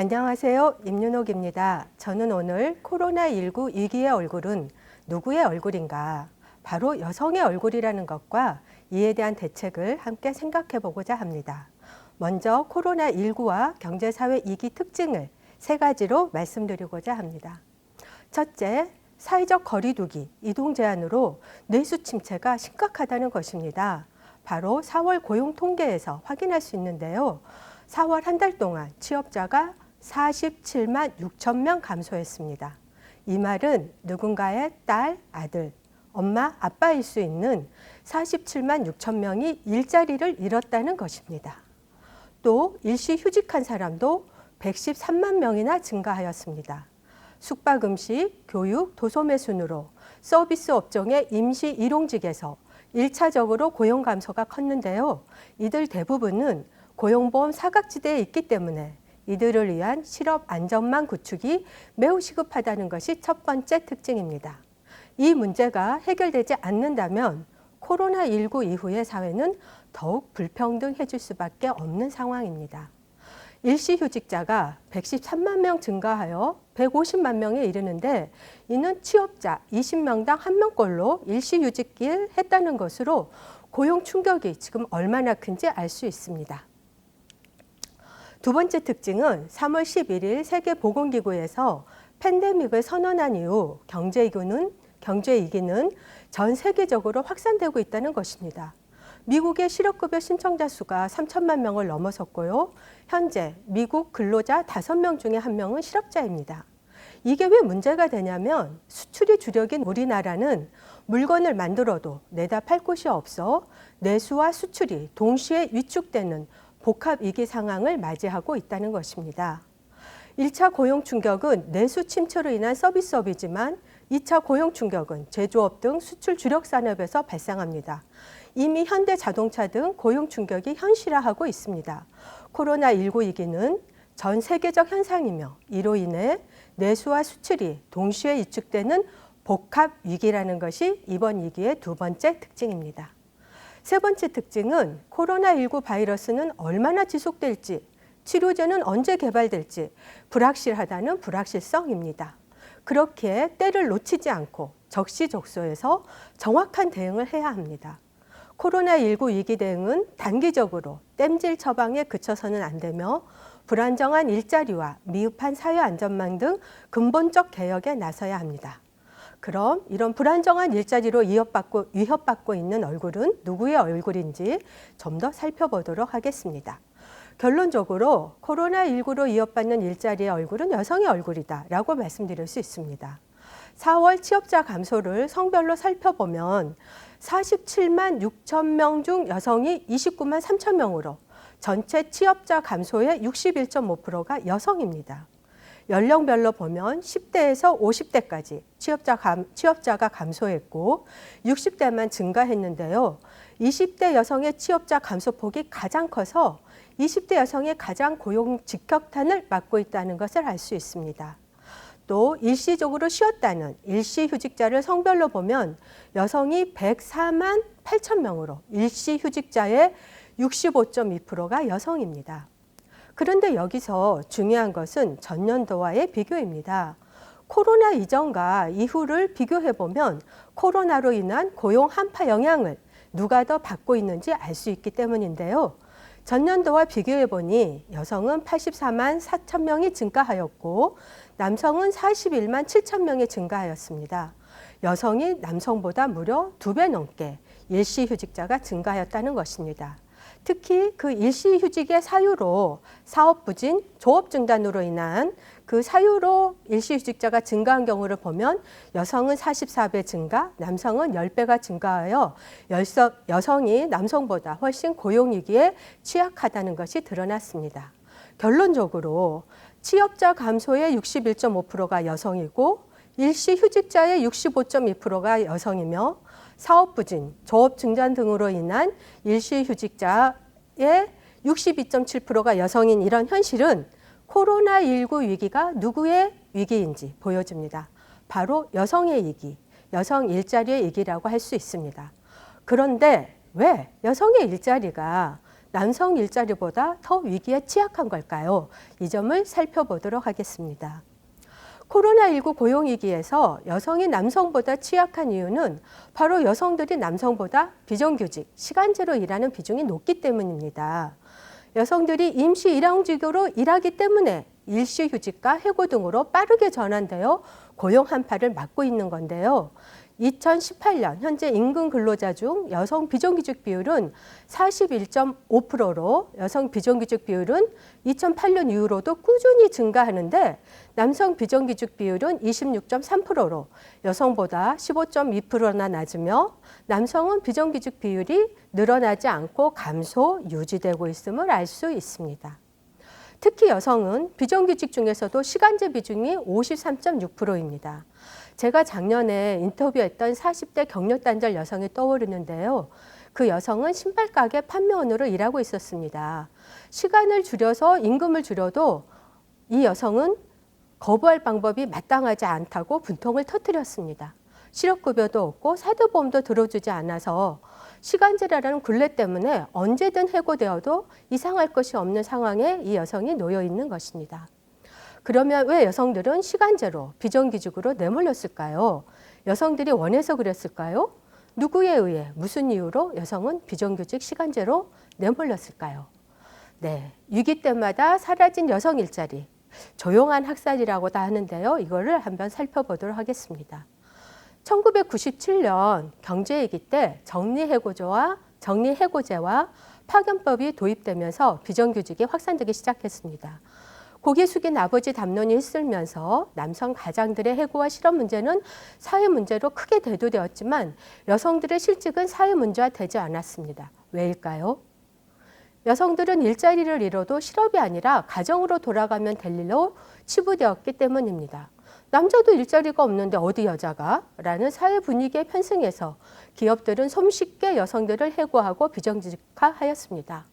안녕하세요. 임윤옥입니다. 저는 오늘 코로나19 위기의 얼굴은 누구의 얼굴인가? 바로 여성의 얼굴이라는 것과 이에 대한 대책을 함께 생각해 보고자 합니다. 먼저 코로나19와 경제사회 위기 특징을 세 가지로 말씀드리고자 합니다. 첫째, 사회적 거리두기, 이동 제한으로 내수 침체가 심각하다는 것입니다. 바로 4월 고용 통계에서 확인할 수 있는데요. 4월 한 달 동안 취업자가 47만 6천 명 감소했습니다. 이 말은 누군가의 딸, 아들, 엄마, 아빠일 수 있는 47만 6천 명이 일자리를 잃었다는 것입니다. 또 일시 휴직한 사람도 113만 명이나 증가하였습니다. 숙박, 음식, 교육, 도소매 순으로 서비스 업종의 임시 일용직에서 1차적으로 고용 감소가 컸는데요. 이들 대부분은 고용보험 사각지대에 있기 때문에 이들을 위한 실업 안전망 구축이 매우 시급하다는 것이 첫 번째 특징입니다. 이 문제가 해결되지 않는다면 코로나19 이후의 사회는 더욱 불평등해질 수밖에 없는 상황입니다. 일시휴직자가 113만 명 증가하여 150만 명에 이르는데 이는 취업자 20명당 1명꼴로 일시휴직을 했다는 것으로 고용 충격이 지금 얼마나 큰지 알 수 있습니다. 두 번째 특징은 3월 11일 세계보건기구에서 팬데믹을 선언한 이후 경제위기는 전 세계적으로 확산되고 있다는 것입니다. 미국의 실업급여 신청자 수가 3천만 명을 넘어섰고요. 현재 미국 근로자 5명 중에 1명은 실업자입니다. 이게 왜 문제가 되냐면 수출이 주력인 우리나라는 물건을 만들어도 내다 팔 곳이 없어 내수와 수출이 동시에 위축되는 복합 위기 상황을 맞이하고 있다는 것입니다. 1차 고용 충격은 내수 침체로 인한 서비스업이지만 2차 고용 충격은 제조업 등 수출 주력 산업에서 발생합니다. 이미 현대자동차 등 고용 충격이 현실화하고 있습니다. 코로나19 위기는 전 세계적 현상이며 이로 인해 내수와 수출이 동시에 위축되는 복합 위기라는 것이 이번 위기의 두 번째 특징입니다. 세 번째 특징은 코로나19 바이러스는 얼마나 지속될지, 치료제는 언제 개발될지 불확실하다는 불확실성입니다. 그렇게 때를 놓치지 않고 적시적소해서 정확한 대응을 해야 합니다. 코로나19 위기 대응은 단기적으로 땜질 처방에 그쳐서는 안 되며 불안정한 일자리와 미흡한 사회 안전망 등 근본적 개혁에 나서야 합니다. 그럼 이런 불안정한 일자리로 위협받고 있는 얼굴은 누구의 얼굴인지 좀 더 살펴보도록 하겠습니다. 결론적으로 코로나19로 위협받는 일자리의 얼굴은 여성의 얼굴이다라고 말씀드릴 수 있습니다. 4월 취업자 감소를 성별로 살펴보면 47만 6천 명 중 여성이 29만 3천 명으로 전체 취업자 감소의 61.5%가 여성입니다. 연령별로 보면 10대에서 50대까지 취업자가 감소했고 60대만 증가했는데요. 20대 여성의 취업자 감소폭이 가장 커서 20대 여성의 가장 고용 직격탄을 맞고 있다는 것을 알 수 있습니다. 또 일시적으로 쉬었다는 일시휴직자를 성별로 보면 여성이 104만 8천 명으로 일시휴직자의 65.2%가 여성입니다. 그런데 여기서 중요한 것은 전년도와의 비교입니다. 코로나 이전과 이후를 비교해보면 코로나로 인한 고용 한파 영향을 누가 더 받고 있는지 알 수 있기 때문인데요. 전년도와 비교해보니 여성은 84만 4천 명이 증가하였고 남성은 41만 7천 명이 증가하였습니다. 여성이 남성보다 무려 2배 넘게 일시휴직자가 증가하였다는 것입니다. 특히 그 일시휴직의 사유로 사업 부진, 조업 중단으로 인한 그 사유로 일시휴직자가 증가한 경우를 보면 여성은 44배 증가, 남성은 10배가 증가하여 여성이 남성보다 훨씬 고용위기에 취약하다는 것이 드러났습니다. 결론적으로 취업자 감소의 61.5%가 여성이고 일시휴직자의 65.2%가 여성이며 사업 부진, 조업 중단 등으로 인한 일시휴직자의 62.7%가 여성인 이런 현실은 코로나19 위기가 누구의 위기인지 보여줍니다. 바로 여성의 위기, 여성 일자리의 위기라고 할 수 있습니다. 그런데 왜 여성의 일자리가 남성 일자리보다 더 위기에 취약한 걸까요? 이 점을 살펴보도록 하겠습니다. 코로나19 고용위기에서 여성이 남성보다 취약한 이유는 바로 여성들이 남성보다 비정규직, 시간제로 일하는 비중이 높기 때문입니다. 여성들이 임시 일용직으로 일하기 때문에 일시휴직과 해고 등으로 빠르게 전환되어 고용 한파를 맞고 있는 건데요. 2018년 현재 임금 근로자 중 여성 비정규직 비율은 41.5%로 여성 비정규직 비율은 2008년 이후로도 꾸준히 증가하는데 남성 비정규직 비율은 26.3%로 여성보다 15.2%나 낮으며 남성은 비정규직 비율이 늘어나지 않고 감소, 유지되고 있음을 알 수 있습니다. 특히 여성은 비정규직 중에서도 시간제 비중이 53.6%입니다. 제가 작년에 인터뷰했던 40대 경력단절 여성이 떠오르는데요. 그 여성은 신발가게 판매원으로 일하고 있었습니다. 시간을 줄여서 임금을 줄여도 이 여성은 거부할 방법이 마땅하지 않다고 분통을 터뜨렸습니다. 실업급여도 없고 사대보험도 들어주지 않아서 시간제라는 굴레 때문에 언제든 해고되어도 이상할 것이 없는 상황에 이 여성이 놓여 있는 것입니다. 그러면 왜 여성들은 시간제로 비정규직으로 내몰렸을까요? 여성들이 원해서 그랬을까요? 누구에 의해 무슨 이유로 여성은 비정규직 시간제로 내몰렸을까요? 네, 위기 때마다 사라진 여성 일자리, 조용한 학살이라고도 하는데요. 이거를 한번 살펴보도록 하겠습니다. 1997년 경제위기 때 정리해고제와 파견법이 도입되면서 비정규직이 확산되기 시작했습니다. 고개 숙인 아버지 담론이 휩쓸면서 남성 가장들의 해고와 실업 문제는 사회 문제로 크게 대두되었지만 여성들의 실직은 사회 문제화 되지 않았습니다. 왜일까요? 여성들은 일자리를 잃어도 실업이 아니라 가정으로 돌아가면 될 일로 치부되었기 때문입니다. 남자도 일자리가 없는데 어디 여자가? 라는 사회 분위기에 편승해서 기업들은 손쉽게 여성들을 해고하고 비정규직화하였습니다.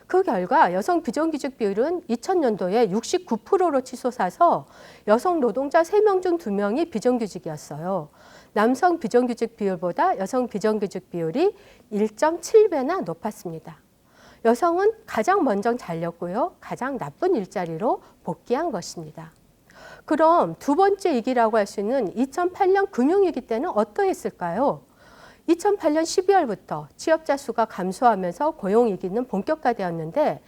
그 결과 여성 비정규직 비율은 2000년도에 69%로 치솟아서 여성 노동자 3명 중 2명이 비정규직이었어요. 남성 비정규직 비율보다 여성 비정규직 비율이 1.7배나 높았습니다. 여성은 가장 먼저 잘렸고요. 가장 나쁜 일자리로 복귀한 것입니다. 그럼 두 번째 위기라고 할 수 있는 2008년 금융위기 때는 어떠했을까요? 2008년 12월부터 취업자 수가 감소하면서 고용위기는 본격화되었는데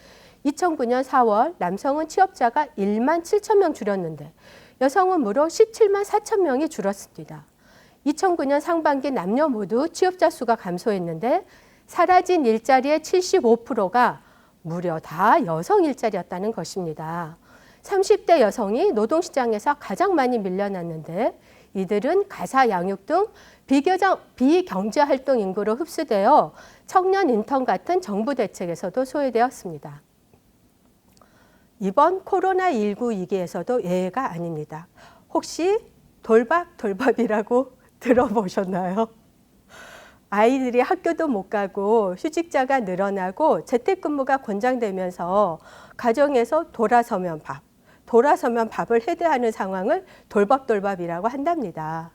2009년 4월 남성은 취업자가 1만 7천 명 줄였는데 여성은 무려 17만 4천 명이 줄었습니다. 2009년 상반기 남녀 모두 취업자 수가 감소했는데 사라진 일자리의 75%가 무려 다 여성 일자리였다는 것입니다. 30대 여성이 노동시장에서 가장 많이 밀려났는데 이들은 가사 양육 등 비경제활동 인구로 흡수되어 청년 인턴 같은 정부 대책에서도 소외되었습니다. 이번 코로나19 위기에서도 예외가 아닙니다. 혹시 돌밥이라고 들어보셨나요? 아이들이 학교도 못 가고 휴직자가 늘어나고 재택근무가 권장되면서 가정에서 돌아서면 밥을 해야 하는 상황을 돌밥이라고 한답니다.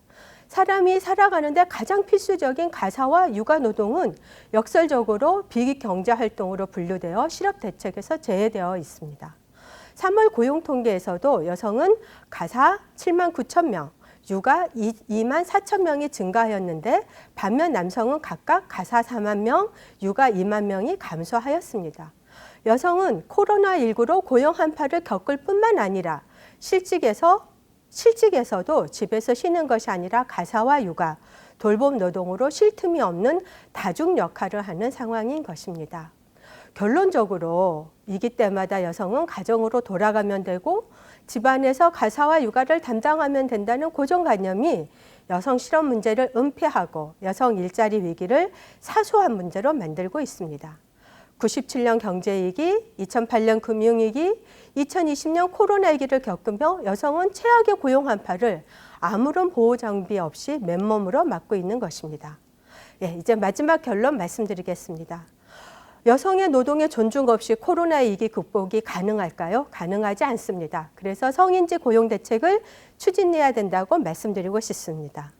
사람이 살아가는데 가장 필수적인 가사와 육아 노동은 역설적으로 비경제활동으로 분류되어 실업대책에서 제외되어 있습니다. 3월 고용통계에서도 여성은 가사 7만 9천 명, 육아 2만 4천 명이 증가하였는데 반면 남성은 각각 가사 4만 명, 육아 2만 명이 감소하였습니다. 여성은 코로나19로 고용 한파를 겪을 뿐만 아니라 실직에서도 집에서 쉬는 것이 아니라 가사와 육아, 돌봄 노동으로 쉴 틈이 없는 다중 역할을 하는 상황인 것입니다. 결론적으로 위기 때마다 여성은 가정으로 돌아가면 되고 집안에서 가사와 육아를 담당하면 된다는 고정관념이 여성 실업 문제를 은폐하고 여성 일자리 위기를 사소한 문제로 만들고 있습니다. 97년 경제위기, 2008년 금융위기, 2020년 코로나 위기를 겪으며 여성은 최악의 고용 한파를 아무런 보호 장비 없이 맨몸으로 맞고 있는 것입니다. 이제 마지막 결론 말씀드리겠습니다. 여성의 노동의 존중 없이 코로나 위기 극복이 가능할까요? 가능하지 않습니다. 그래서 성인지 고용 대책을 추진해야 된다고 말씀드리고 싶습니다.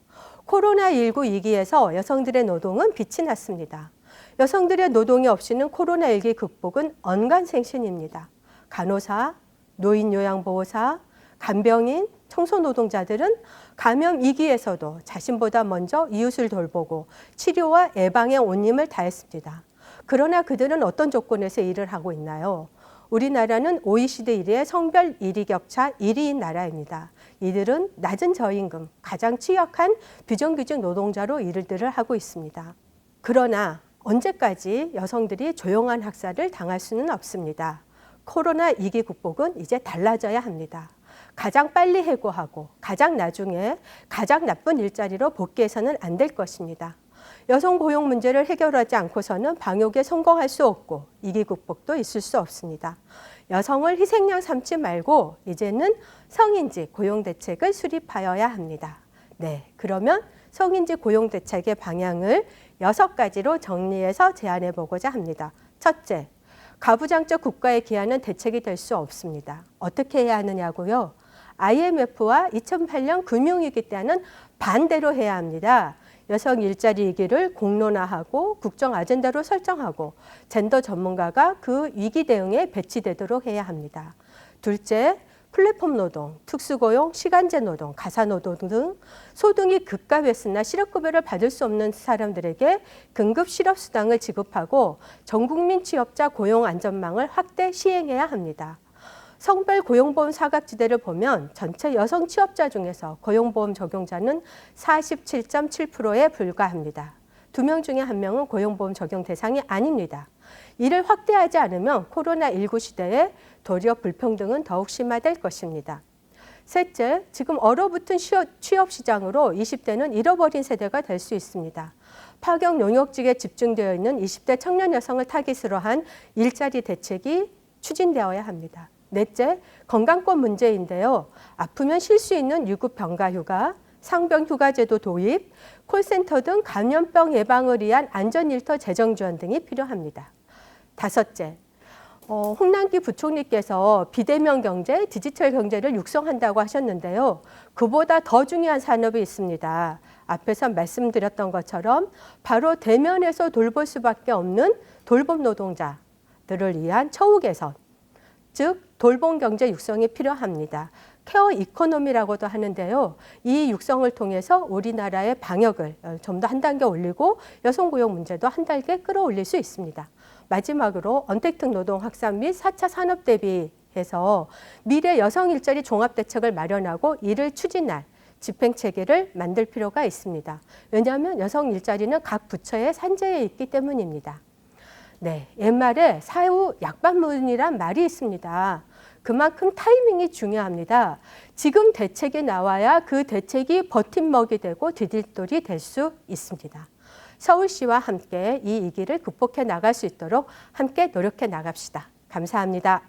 코로나19 위기에서 여성들의 노동은 빛이 났습니다. 여성들의 노동이 없이는 코로나19 극복은 언간생신입니다. 간호사, 노인요양보호사, 간병인, 청소노동자들은 감염 위기에서도 자신보다 먼저 이웃을 돌보고 치료와 예방에 온 힘을 다했습니다. 그러나 그들은 어떤 조건에서 일을 하고 있나요? 우리나라는 OECD 1위의 성별 일위 격차 1위인 나라입니다. 이들은 낮은 저임금, 가장 취약한 비정규직 노동자로 일들을 하고 있습니다. 그러나 언제까지 여성들이 조용한 학살을 당할 수는 없습니다. 코로나 위기 극복은 이제 달라져야 합니다. 가장 빨리 해고하고 가장 나중에 가장 나쁜 일자리로 복귀해서는 안 될 것입니다. 여성 고용 문제를 해결하지 않고서는 방역에 성공할 수 없고 위기 극복도 있을 수 없습니다. 여성을 희생양 삼지 말고 이제는 성인지 고용 대책을 수립하여야 합니다. 네, 그러면 성인지 고용 대책의 방향을 6가지로 정리해서 제안해 보고자 합니다. 첫째, 가부장적 국가의 기한은 대책이 될 수 없습니다. 어떻게 해야 하느냐고요? IMF와 2008년 금융위기 때는 반대로 해야 합니다. 여성 일자리 위기를 공론화하고 국정 아젠다로 설정하고 젠더 전문가가 그 위기 대응에 배치되도록 해야 합니다. 둘째, 플랫폼 노동, 특수고용, 시간제 노동, 가사노동 등 소득이 급감했으나 실업급여를 받을 수 없는 사람들에게 긴급 실업수당을 지급하고 전국민 취업자 고용 안전망을 확대 시행해야 합니다. 성별 고용보험 사각지대를 보면 전체 여성 취업자 중에서 고용보험 적용자는 47.7%에 불과합니다. 2명 중에 1명은 고용보험 적용 대상이 아닙니다. 이를 확대하지 않으면 코로나19 시대에 도리어 불평등은 더욱 심화될 것입니다. 셋째, 지금 얼어붙은 취업 시장으로 20대는 잃어버린 세대가 될 수 있습니다. 파격 용역직에 집중되어 있는 20대 청년 여성을 타깃으로 한 일자리 대책이 추진되어야 합니다. 넷째, 건강권 문제인데요. 아프면 쉴 수 있는 유급 병가휴가, 상병휴가제도 도입, 콜센터 등 감염병 예방을 위한 안전일터 재정 지원 등이 필요합니다. 다섯째, 홍남기 부총리께서 비대면 경제, 디지털 경제를 육성한다고 하셨는데요. 그보다 더 중요한 산업이 있습니다. 앞에서 말씀드렸던 것처럼 바로 대면에서 돌볼 수밖에 없는 돌봄 노동자들을 위한 처우 개선, 즉 돌봄 경제 육성이 필요합니다. 케어 이코노미라고도 하는데요. 이 육성을 통해서 우리나라의 방역을 좀 더 한 단계 올리고 여성 고용 문제도 한 단계 끌어올릴 수 있습니다. 마지막으로 언택트 노동 확산 및 4차 산업 대비해서 미래 여성 일자리 종합 대책을 마련하고 이를 추진할 집행 체계를 만들 필요가 있습니다. 왜냐하면 여성 일자리는 각 부처에 산재해 있기 때문입니다. 네, 옛말에 사후 약반문이란 말이 있습니다. 그만큼 타이밍이 중요합니다. 지금 대책이 나와야 그 대책이 버팀목이 되고 디딤돌이 될 수 있습니다. 서울시와 함께 이 위기를 극복해 나갈 수 있도록 함께 노력해 나갑시다. 감사합니다.